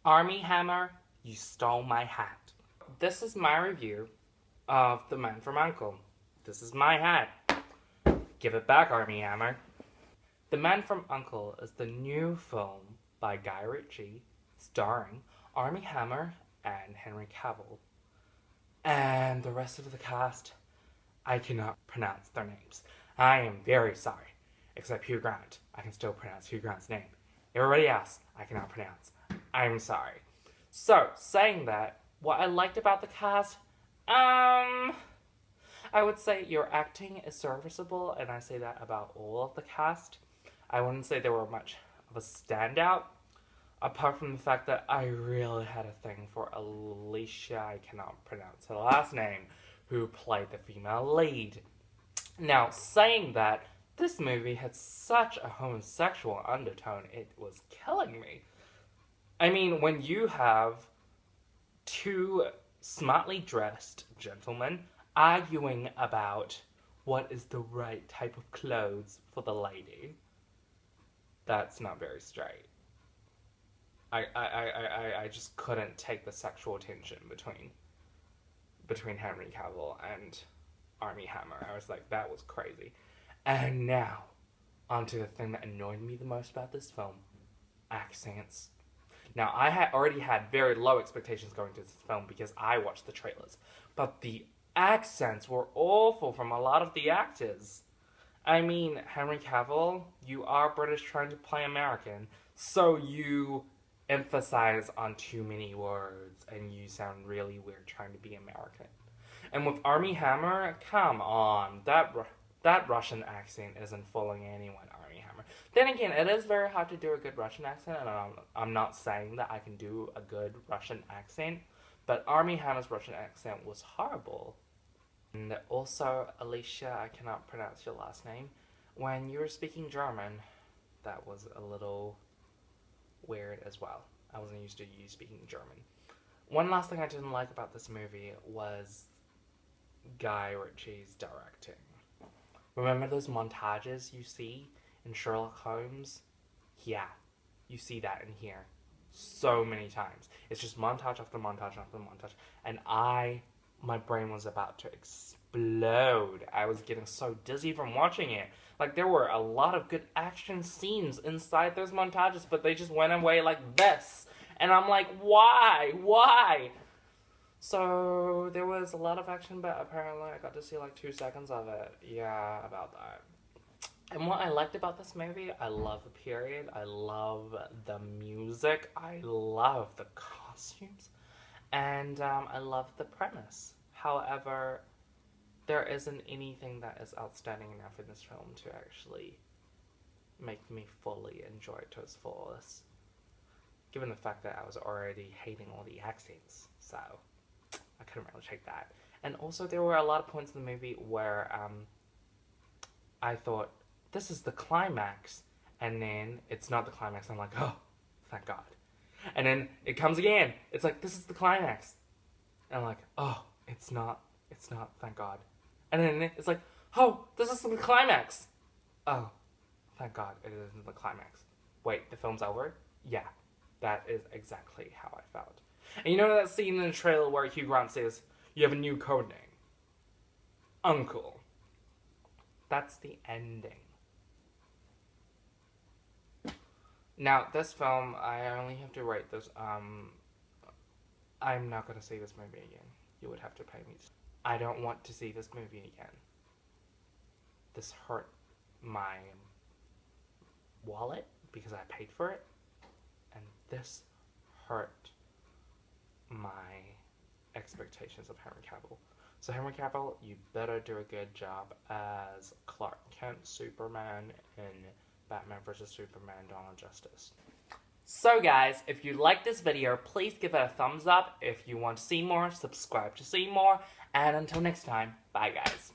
Army Hammer, you stole my hat. This is my review of The Man From U.N.C.L.E. This is my hat. Give it back, Army Hammer. The Man From U.N.C.L.E. is the new film by Guy Ritchie, starring Army Hammer and Henry Cavill. And the rest of the cast, I cannot pronounce their names. I am very sorry. Except Hugh Grant. I can still pronounce Hugh Grant's name. Everybody else, I cannot pronounce. I'm sorry. So, saying that, what I liked about the cast, I would say your acting is serviceable, and I say that about all of the cast. I wouldn't say they were much of a standout, apart from the fact that I really had a thing for Alicia, I cannot pronounce her last name, who played the female lead. Now, saying that, this movie had such a homosexual undertone, it was killing me. I mean, when you have two smartly dressed gentlemen arguing about what is the right type of clothes for the lady, that's not very straight. I just couldn't take the sexual tension between Henry Cavill and Armie Hammer. I was like, that was crazy. And now, onto the thing that annoyed me the most about this film, accents. Now, I had already had very low expectations going to this film because I watched the trailers. But the accents were awful from a lot of the actors. I mean, Henry Cavill, you are British trying to play American, so you emphasize on too many words and you sound really weird trying to be American. And with Armie Hammer, come on, that Russian accent isn't fooling anyone, Armie Hammer. Then again, it is very hard to do a good Russian accent, and I'm not saying that I can do a good Russian accent, but Armie Hammer's Russian accent was horrible. And also, Alicia, I cannot pronounce your last name, when you were speaking German, that was a little weird as well. I wasn't used to you speaking German. One last thing I didn't like about this movie was Guy Ritchie's directing. Remember those montages you see in Sherlock Holmes? Yeah, you see that in here so many times. It's just montage after montage after montage. And my brain was about to explode. I was getting so dizzy from watching it. Like, there were a lot of good action scenes inside those montages, but they just went away like this. And I'm like, why? Why? So, there was a lot of action, but apparently I got to see like 2 seconds of it. Yeah, about that. And what I liked about this movie, I love the period, I love the music, I love the costumes, and I love the premise. However, there isn't anything that is outstanding enough in this film to actually make me fully enjoy it to its fullest, given the fact that I was already hating all the accents, so I couldn't really take that. And also, there were a lot of points in the movie where I thought, this is the climax, and then it's not the climax. I'm like, oh, thank God. And then it comes again. It's like, this is the climax. And I'm like, oh, it's not, thank God. And then it's like, oh, this is the climax. Oh, thank God, it isn't the climax. Wait, the film's over? Yeah, that is exactly how I felt. And you know that scene in the trailer where Hugh Grant says, you have a new code name? U.N.C.L.E. That's the ending. Now, this film, I only have to rate this, I'm not going to see this movie again. You would have to pay me. I don't want to see this movie again. This hurt my wallet because I paid for it. And this hurt my expectations of Henry Cavill. So Henry Cavill, you better do a good job as Clark Kent, Superman, in Batman vs. Superman: Dawn of Justice. So guys, if you like this video, please give it a thumbs up. If you want to see more, subscribe to see more. And until next time, bye guys.